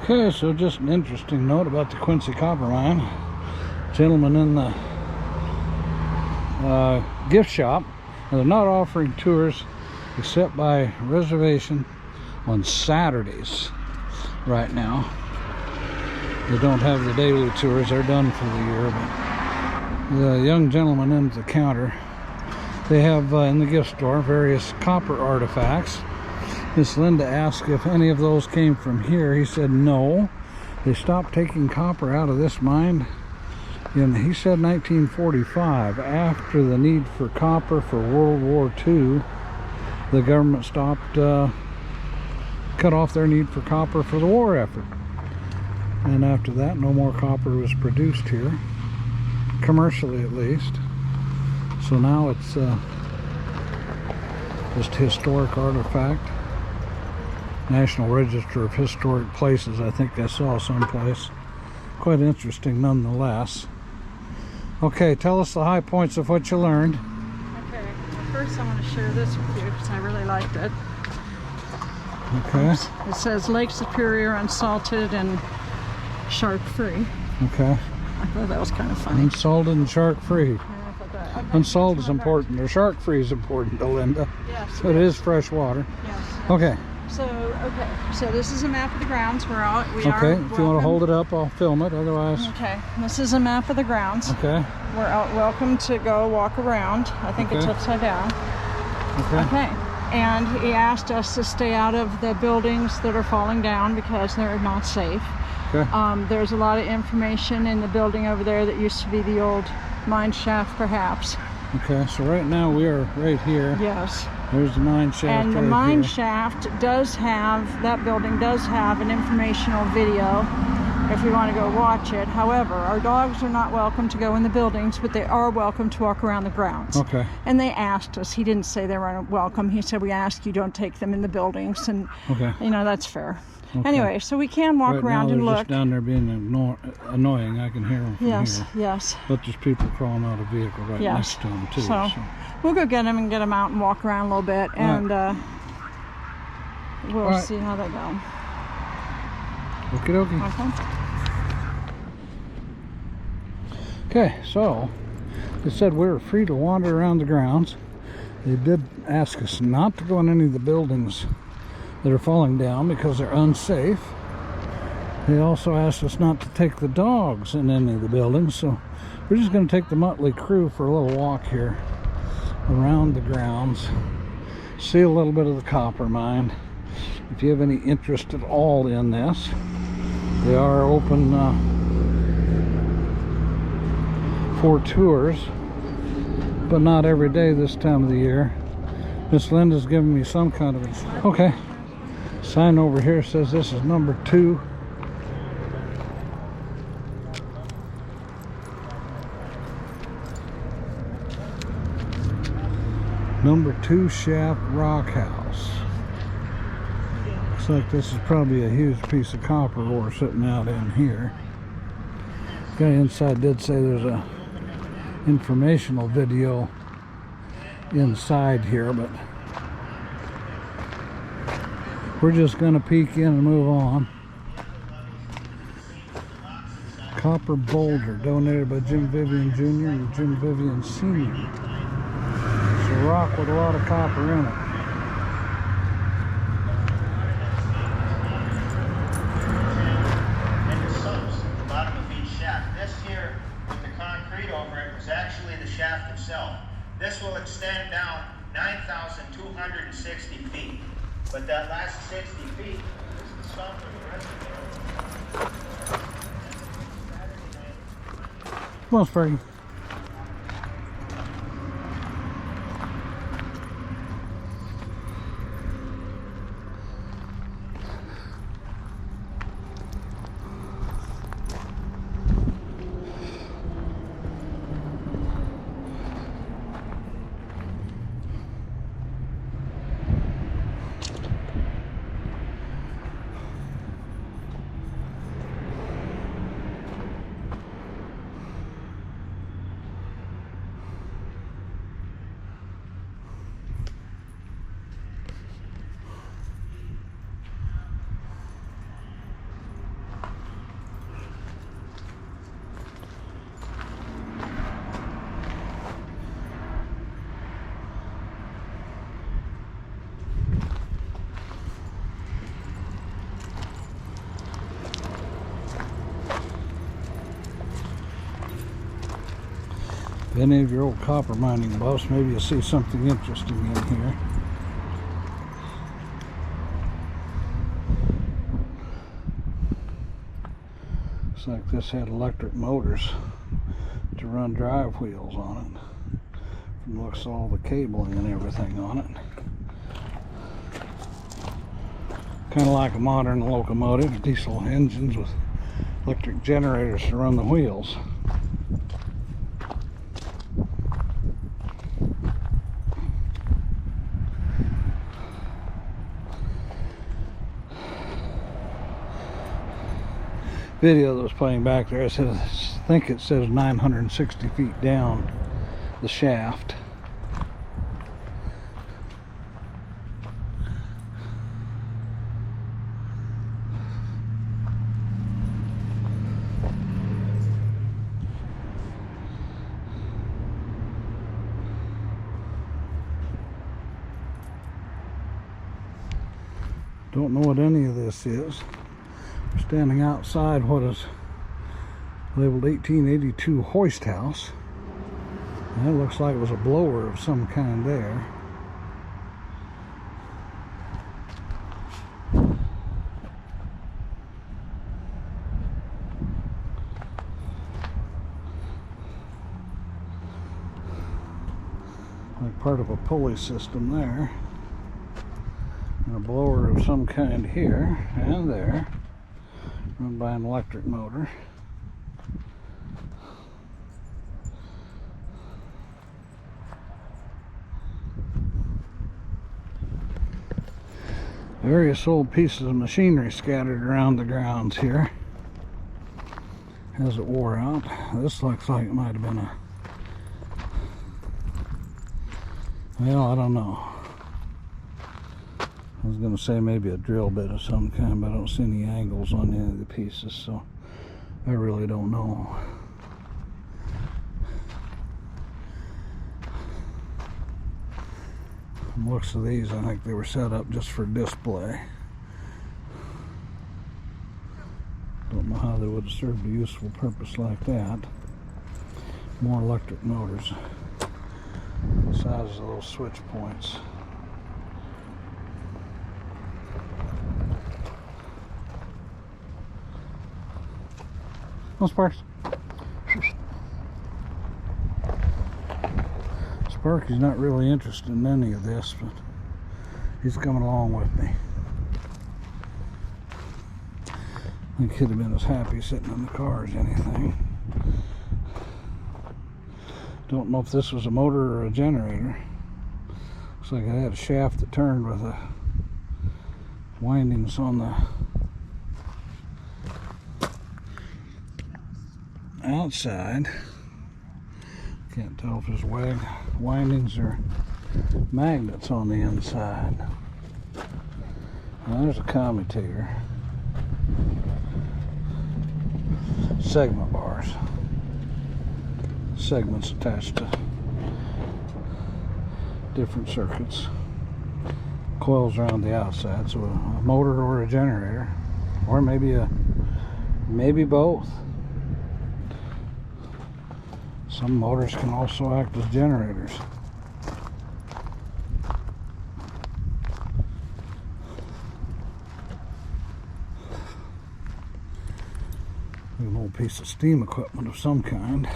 Okay, so just an interesting note about the Quincy copper mine. Gentleman in the gift shop, and they're not offering tours except by reservation on Saturdays right now. They don't have the daily tours, they're done for the year, but the young gentleman in the counter, they have in the gift store various copper artifacts. Miss Linda asked if any of those came from here. He said no. They stopped taking copper out of this mine in, he said, 1945. After the need for copper for World War II, the government stopped, cut off their need for copper for the war effort. And after that, no more copper was produced here, commercially at least. So now it's just a historic artifact. National Register of Historic Places, I think I saw someplace. Quite interesting nonetheless. Okay, tell us the high points of what you learned. Okay, well, first I want to share this with you because I really liked it. Okay. It says Lake Superior unsalted and shark-free. Okay. I thought that was kind of funny. Unsalted and shark-free. Yeah, I thought that. Okay, Unsalted is important, or shark-free is important to Linda. Yes. So it is fresh water. Yes. Okay. So this is a map of the grounds. We are. Okay, if you want to hold it up, I'll film it. Otherwise. Okay, this is a map of the grounds. Okay. We're welcome to go walk around. I think it's upside down. Okay. And he asked us to stay out of the buildings that are falling down because they're not safe. Okay. There's a lot of information in the building over there that used to be the old mine shaft, perhaps. Okay, so right now we are right here. Yes. There's the mine shaft. And the right mine here. shaft does have, that building does have an informational video if you want to go watch it. However, our dogs are not welcome to go in the buildings, but they are welcome to walk around the grounds. Okay. And they asked us. He didn't say they weren't welcome. He said, we ask you don't take them in the buildings. And, you know, that's fair. Okay. Anyway, so we can walk around and look. Just down there being annoying. I can hear them from here. Yes. But there's people crawling out of the vehicle right next to them too. So we'll go get them and get them out and walk around a little bit, and we'll see how they go. Okie dokie. Okay, so they said we were free to wander around the grounds. They did ask us not to go in any of the buildings that are falling down because they're unsafe. They also asked us not to take the dogs in any of the buildings, so we're just going to take the Mutley crew for a little walk here around the grounds, see a little bit of the copper mine. If you have any interest at all in this, they are open for tours, but not every day this time of the year. Miss Linda's giving me some kind of okay. Sign over here says this is number 2. Number 2 shaft rock house. Looks like this is probably a huge piece of copper ore sitting out in here. Guy inside did say there's a informational video inside here, but we're just going to peek in and move on. Copper boulder donated by Jim Vivian Jr. and Jim Vivian Sr. It's a rock with a lot of copper in it. And the sumps at the bottom of each shaft. This here with the concrete over it was actually the shaft itself. This will extend down 9,260 feet. But that last 60 feet is the sump of the rest of it. Come on, Sparky. If any of your old copper mining buffs, maybe you'll see something interesting in here. Looks like this had electric motors to run drive wheels on it. From the looks of all the cabling and everything on it. Kind of like a modern locomotive, diesel engines with electric generators to run the wheels. Video that was playing back there, I think it says 960 feet down the shaft. Don't know what any of this is. We're standing outside what is labeled 1882 hoist house. And it looks like it was a blower of some kind there. Like part of a pulley system there. And a blower of some kind here and there, run by an electric motor. Various old pieces of machinery scattered around the grounds here as it wore out. This looks like it might have been well, I don't know. I was going to say maybe a drill bit of some kind, but I don't see any angles on any of the pieces, so I really don't know. From the looks of these, I think they were set up just for display. Don't know how they would have served a useful purpose like that. More electric motors. The size of those switch points. Oh, Sparks. Sparky's not really interested in any of this, but he's coming along with me. I think he'd have been as happy sitting in the car as anything. Don't know if this was a motor or a generator. Looks like it had a shaft that turned with the windings on the outside. Can't tell if there's windings or magnets on the inside. Now there's a commutator. Segment bars. Segments attached to different circuits. Coils around the outside, so a motor or a generator, or maybe both. Some motors can also act as generators. An old piece of steam equipment of some kind.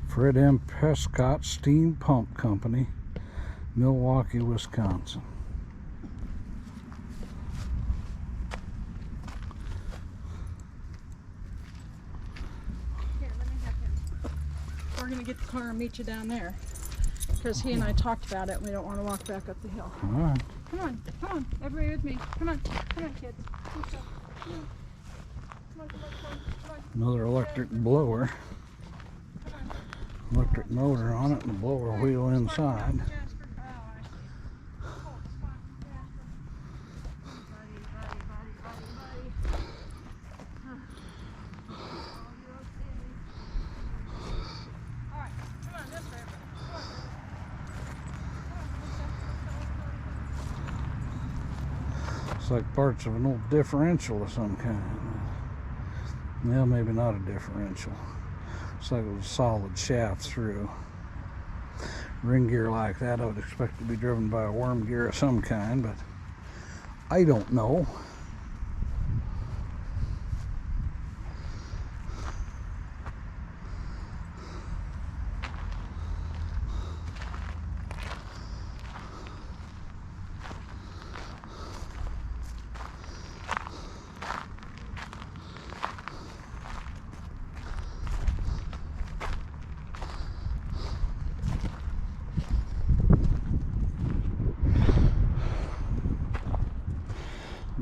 Fred M. Prescott Steam Pump Company, Milwaukee, Wisconsin. Here, let me have him. We're going to get the car and meet you down there, because he and I talked about it and we don't want to walk back up the hill. All right. Come on, everybody with me. Come on, kids. Come on. Another electric blower. Electric motor on it and a blower wheel inside. It's like parts of an old differential of some kind. Well, maybe not a differential. It's like a solid shaft through. Ring gear like that, I would expect to be driven by a worm gear of some kind, but I don't know.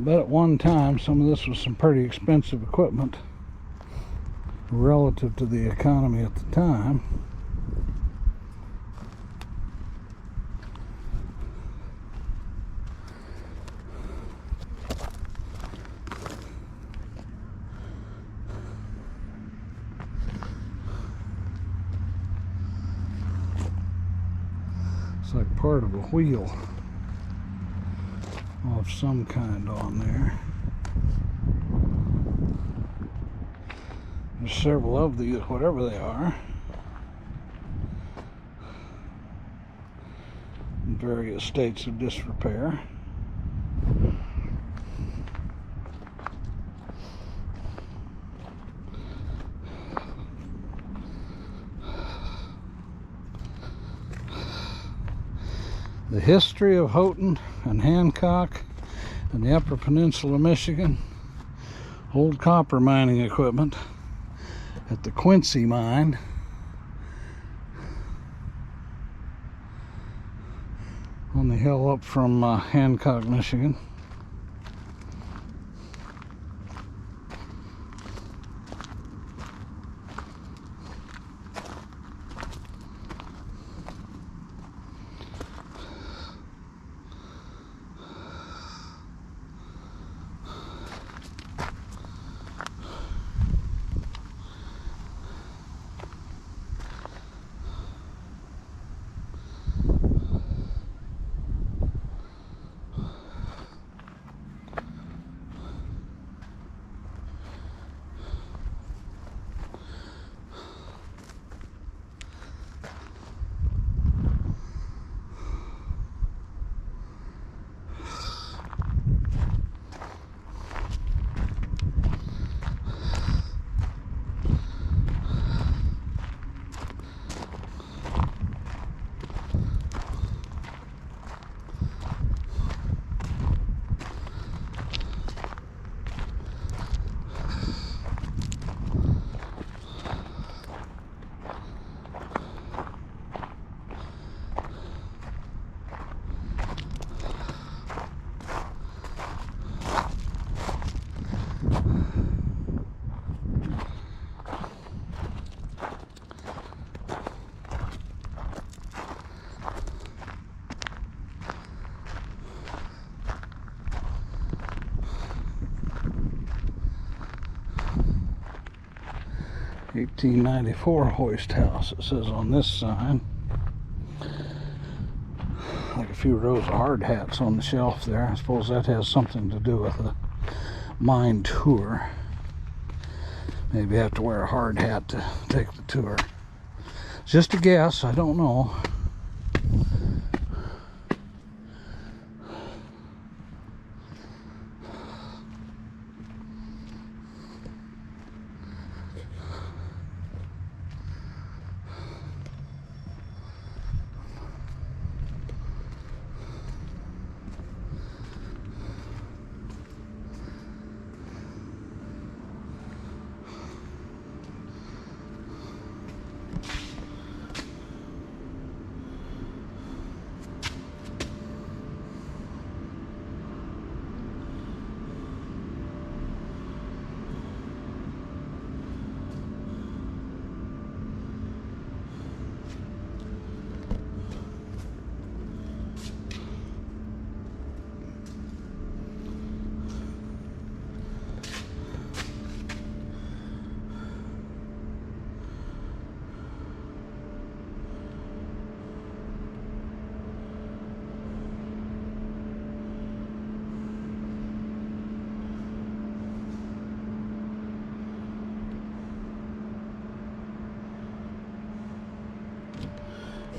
But at one time, some of this was some pretty expensive equipment relative to the economy at the time. It's like part of a wheel of some kind on there. There's several of these, whatever they are, in various states of disrepair. The history of Houghton and Hancock and the Upper Peninsula of Michigan. Old copper mining equipment at the Quincy mine. On the hill up from Hancock, Michigan. "1894 hoist house," it says on this sign. Like a few rows of hard hats on the shelf there. I suppose that has something to do with the mine tour. Maybe have to wear a hard hat to take the tour. It's just a guess, I don't know.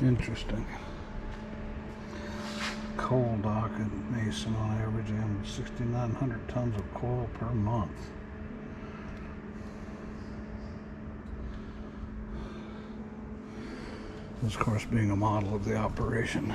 Interesting. Coal dock in Mason on average and 6,900 tons of coal per month. This, of course, being a model of the operation.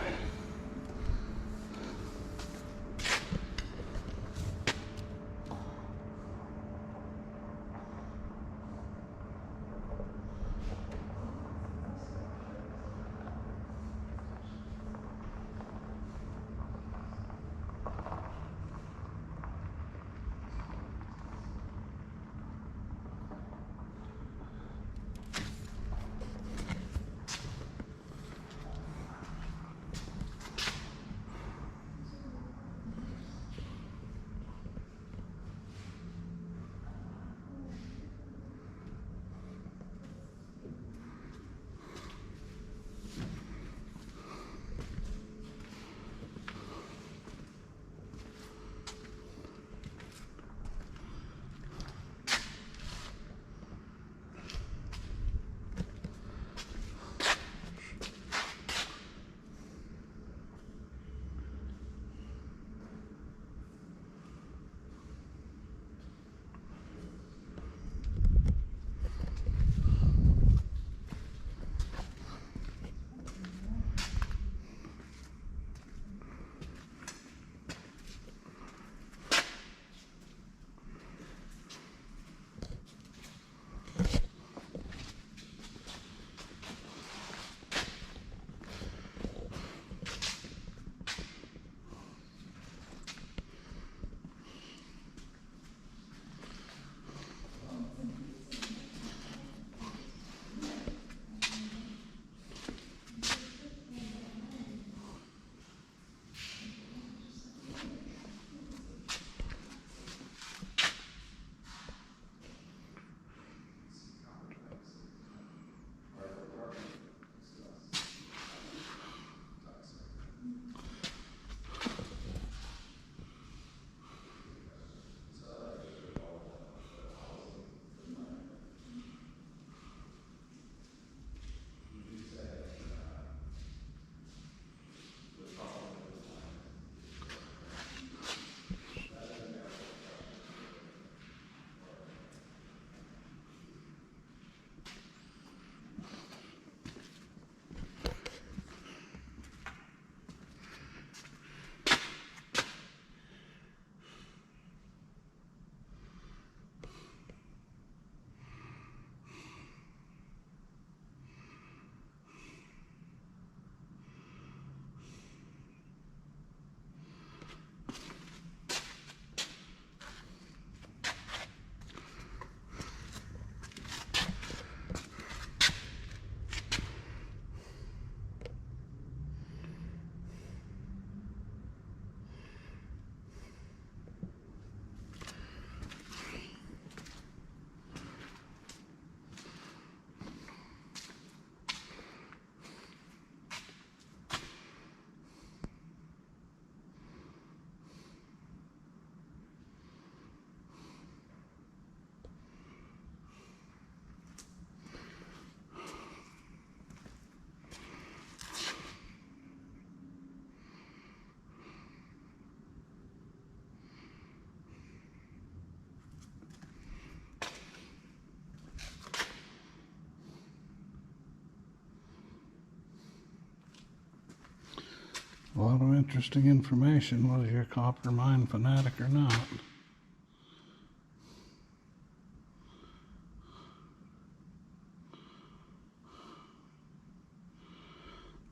A lot of interesting information, whether you're a copper mine fanatic or not.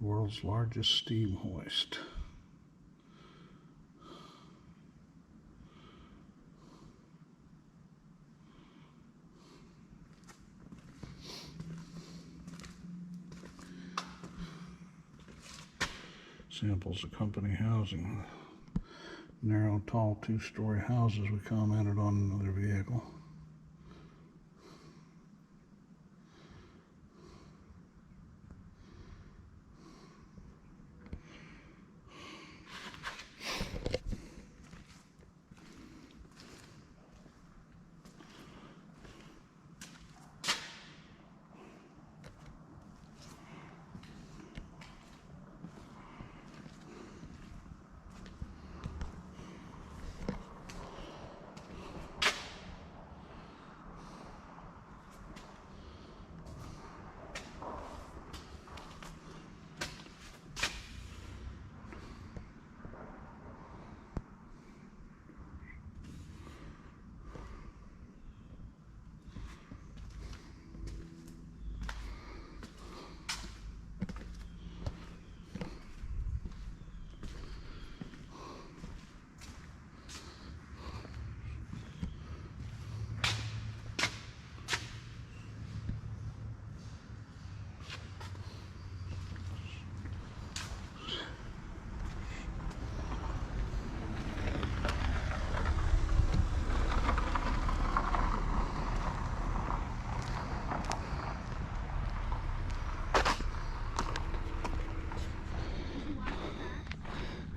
The world's largest steam hoist. Samples of company housing. Narrow, tall, two-story houses. We commented on another vehicle.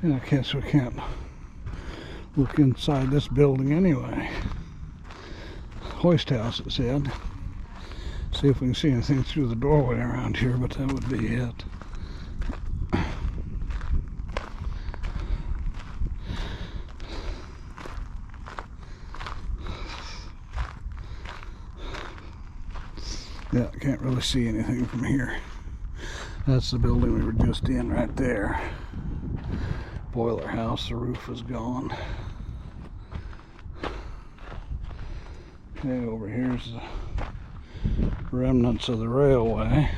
And I guess we can't look inside this building anyway. Hoist house, it said. See if we can see anything through the doorway around here, but that would be it. Yeah, I can't really see anything from here. That's the building we were just in right there. Boiler house, the roof is gone. Okay, over here's the remnants of the railway.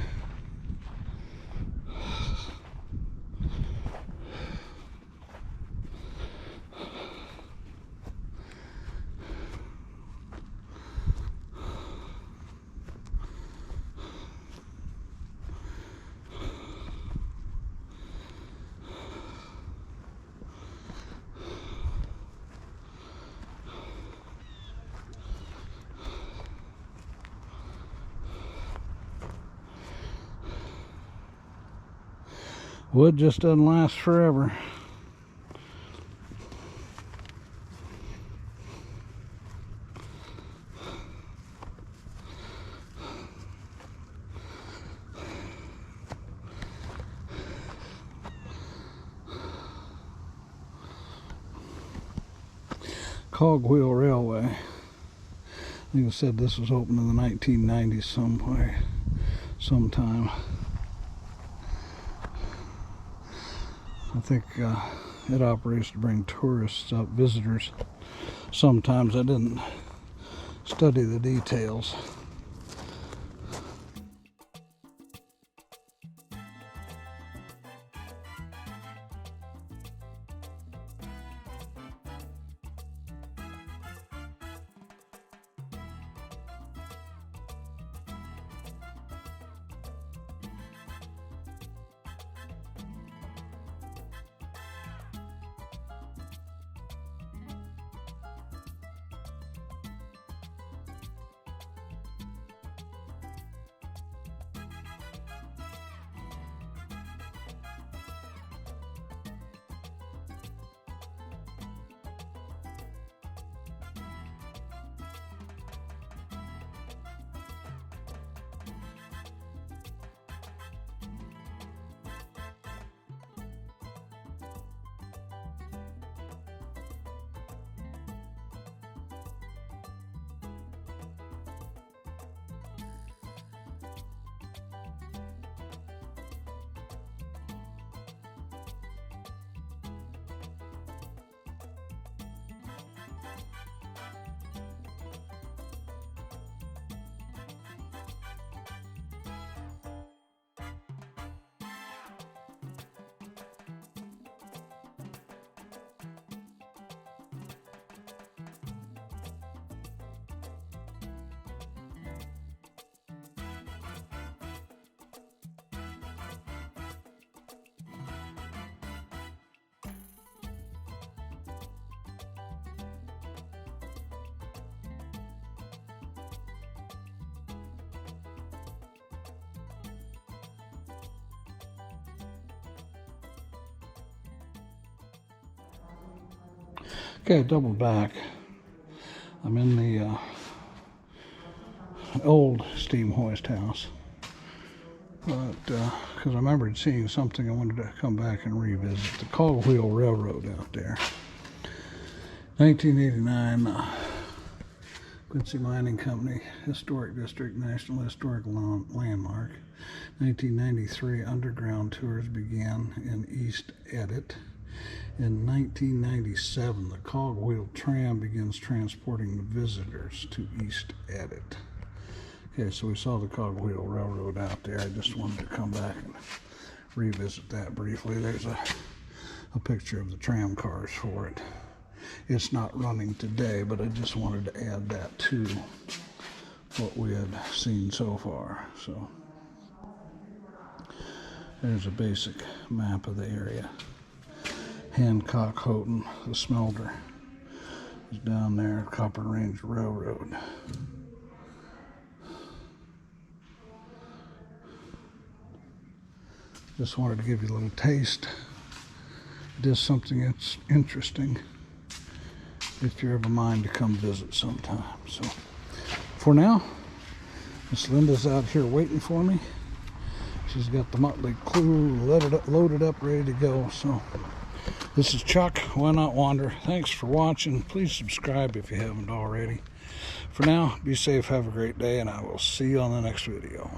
Wood just doesn't last forever. Cogwheel Railway. I think it said this was opened in the 1990s sometime. I think it operates to bring tourists up, visitors. Sometimes I didn't study the details. Okay, double back. I'm in the old steam hoist house, but because I remembered seeing something, I wanted to come back and revisit the Cogwheel Railroad out there. 1989, Quincy Mining Company, Historic District, National Historic Landmark. 1993, underground tours began in East Edit. In 1997, the Cogwheel Tram begins transporting the visitors to East Edit. Okay, so we saw the Cogwheel Railroad out there. I just wanted to come back and revisit that briefly. There's a picture of the tram cars for it. It's not running today, but I just wanted to add that to what we had seen so far. So there's a basic map of the area. Hancock, Houghton, the smelter is down there, Copper Range Railroad. Just wanted to give you a little taste It is something that's interesting if you're of a mind to come visit sometime. So for now, Miss Linda's out here waiting for me. She's got the Mutley crew loaded up, ready to go. So this is Chuck, Wynot Wander. Thanks for watching. Please subscribe if you haven't already. For now, be safe, have a great day, and I will see you on the next video.